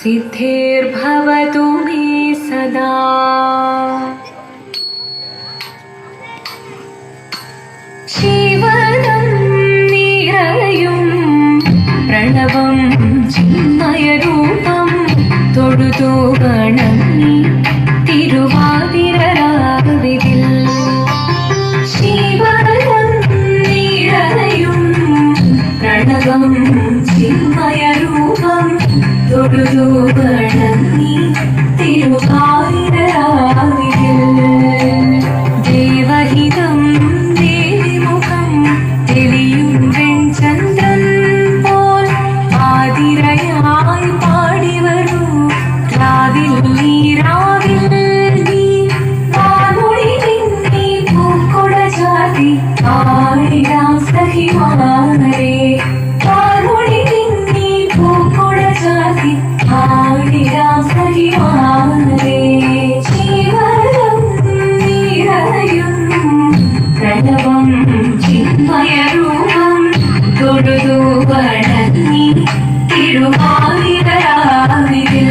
सिद्धिर्भवतु मे सदा। शिवनं निरयुं प्रणवं चिन्मयरूपं തൊഴുതു വണങ്ങി തിരുവാതിരരാവിതിൽ ശിവനം നിറയും പ്രണവം ചിന്മയരൂപം തൊഴുതു വണങ്ങി തിരുവാതിരരാവിതിൽ ദേവഹിതം ദേവിമുഖം തെളിയും വെൺചന്ദ്രൻ പോൽ ആതിരയായി പാടി വരൂ രാവിൽ നീ വാമൊഴി നിന്നെ പൂക്കൊട ചാത്തി ആടിടാം സഖിമാരെ വാമൊഴി നിന്നെ പൂക്കൊട ചാത്തി ആടിടാം സഖിമാരെ ശിവനം നിറയും പ്രണവം ചിന്മയരൂപം തൊഴുതു വണങ്ങി തിരുവാതിരരാവിതിൽ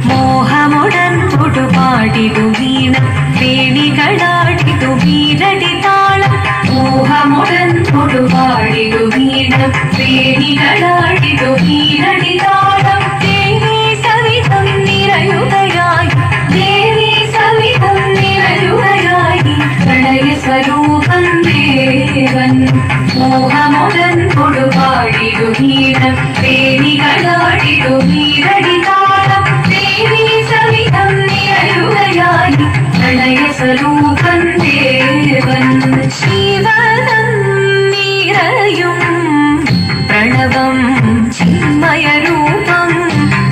മോഹമുടൻ തൊടുപാടിതു വീണ വേണികളാടിതു വീരടി താളം മോഹമുടൻ തൊടുപാടിതു വീണ വേണികളാടിതു വീരടി താളം ദേവി സവിധം നിറയുകയായി ദേവി സവിധം നിറയുകയായി പ്രണയ സ്വരൂപം ദേവൻ മോഹമുടൻ തൊടുപാടിതു വീണ വേണികളാടിതു വീരടി താളം ദേവി സവിധം നിറയുകയായി പ്രണയ സ്വരൂപം ദേവൻ ശിവനം നിറയും പ്രണവം ചിന്മയരൂപം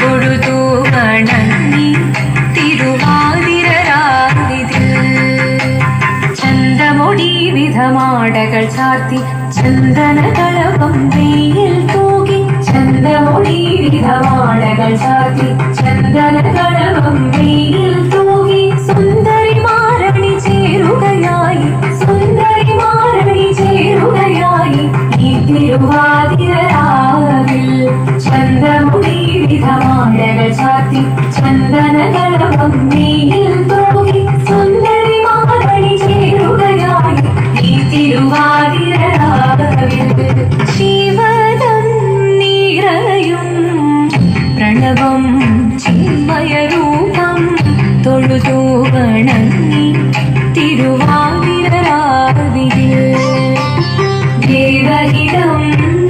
തൊഴുതു വണങ്ങി തിരുവാതിരരാവിതിൽ ചന്തമൊടി വിധമാടകൾ ചാർത്തി ചന്ദനകളപം വെയിൽ തൂകി ചന്തമൊടി വിധമാടകൾ ചാർത്തി ചന്ദനകളപം വെയിൽ തൂകി സുന്ദരിമാരണി ചേരുകയായി സുന്ദരിമാരണി ചേരുകയായി ഈ തിരുവാതിരരാവിൽ ചന്തമൊടി വിധമാടകൾ ചാർത്തി ചന്ദനകളപം വെയിൽ തൂകി സുന്ദരിമാരണി ചേരുകയായി ഈ തിരുവാതിരരാവിൽ ശിവനം നിറയും പ്രണവം ചിന്മയരൂപം തൊഴുതു വണങ്ങി തിരുവാതിരരാവിതിൽ ദേവഹിതം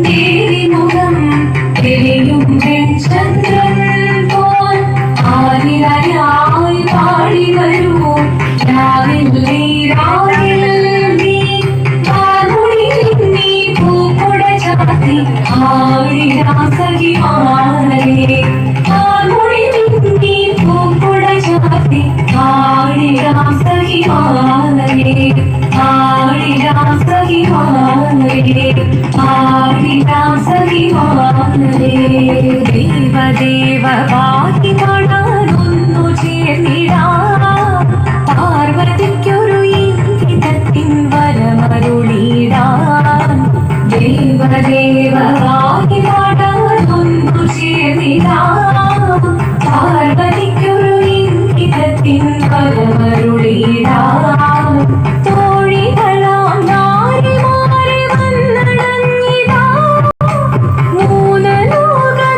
ദേവിമുഖം തെളിയും വെൺചന്ദ്രൻ പോൽ ആതിരയായി പാടി വരൂ രാവിൽ നീ വാമൊഴി നിന്നെ പൂക്കൊട ചാത്തി ആടിടാം സഖിമാരെ വാമൊഴി നിന്നെ പൂക്കൊട ചാത്തി ആടിടാം സഖിമാരെ ആടിടാം സഖിമാരെ ആടിടാം സഖിമാരെ ദേവദേവ പാതി കാണാനൊന്നു ചേർന്നിടാം പാർവതിക്കൊരു ഇംഗിതത്തിൻ വരമരുളിടാൻ ദേവദേവ പാതി കാണാനൊന്നു ചേർന്നിടാം പാർവതിക്കൊരു ഇംഗിതത്തിൻ വരമരുളിടാൻ തോഴികളാം നാരിമാരെ വന്നടങ്ങിടാം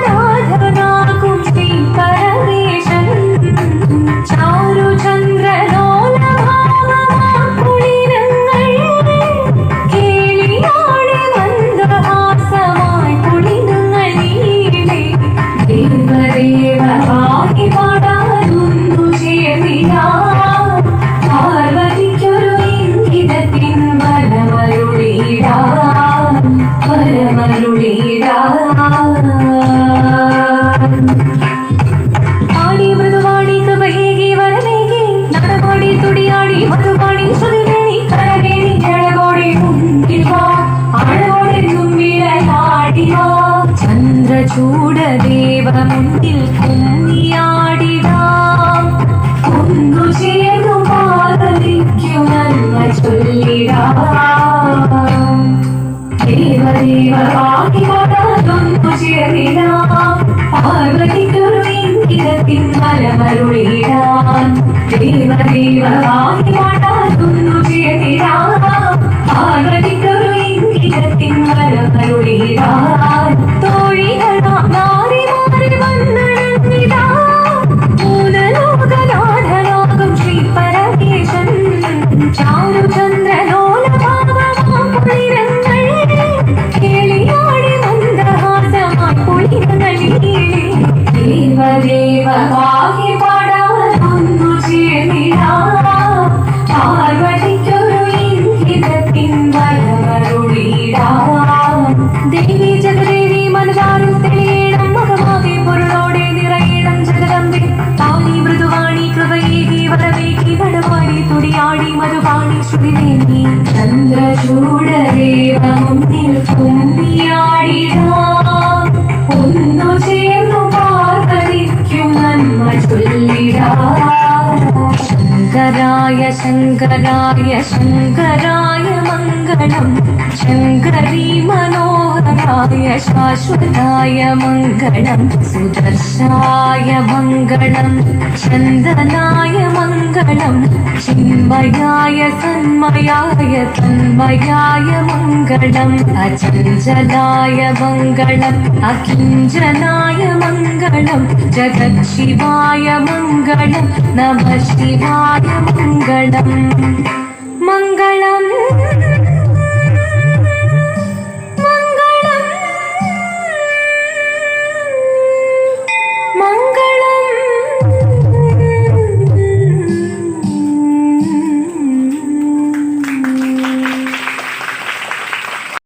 മൂലലോകനാഥനാകും ശ്രീ പരമേശൻ ചാരുചന്ദ്രലോലഭാവമാം കുളിരങ്ങൾ കേളിയാടി മന്ദഹാസമായി കുളിരങ്ങൾ നീളെ ദേവദേവ പാടി പാടാനൊന്നു ചേർന്നിടാം പാർവതിക്കൊരു ഇംഗിതത്തിൻ വരമരുളിടാൻ ആടി മൃദുവാടി കൃപയേകി വരമേകി നടപാടി തുടിയാടി മധുപാടി സുതിവേണി കരവേണി അഴകോടെ മുൻപിൽവാ അഴകോടെ തുമ്പിലാടിവാ ചന്ദ്രചൂടദേവ മുന്നിൽ കുമ്മിയാടിടാം ഒന്നു ചേർന്നു പാർവതിക്കു നന്മ ചൊല്ലിടാം ദേവദേവ പാടി പാടാനൊന്നു ചേർന്നിടാം പാർവതിക്കൊരു ഇംഗിതത്തിൻ മലമരുളിടാൻ ദേവദേവമായി പാടാതുന്നു ചേരാ പാർവതിക്കൊരു ഇംഗിതത്തിൻ മലമരുളിടാൻ തോഴികളാം നാരിമാരി വന്നണങ്ങിടാ മൂലലോകനാഥനാകും ശ്രീ പരമേശൻ ചാരുചന്ദ്രലോലഭാവമാം പുളിരങ്ങൾ കേളിയാടി മന്ദഹാസമായി പുളിരങ്ങളിലേ ദേവദേവമായി പാടാതുന്നു ചേർന്നിടാ പാർവതിക്കൊരു ഇംഗിതത്തിൻ വരമരുളിടാൻ ദേവി ജഗദേവി മനതാരും തെളിയണം മകമാകെ പൊരുളോടെ നിറയണം ജഗദമ്പേ താനി മൃദുവാണി കൃപയേകി വരവേകി നടവാടി തുടിയാടി മധുവാണി ശ്രുതിവേണി ചന്ദ്രചൂടദേവ മുന്നിൽ കുമ്പിയാടിടാം ഒന്നു ചേർന്നു പാർവതിക്കും നന്മ ചൊല്ലിടാം ശങ്കരായ ശങ്കരായ ശങ്കരായ മംഗളം ശങ്കരീ മനോഹരായ ശാശ്വതായ മംഗളം സുദർശായ മംഗളം ചന്ദനായ മംഗളം ചിന്മയായ സന്മയായ തന്മയായ മംഗളം അചഞ്ചലായ മംഗളം അകിഞ്ചനായ മംഗളം ജഗത്ശിവായ മംഗളം നമഃ ശിവായ മംഗളം മംഗളം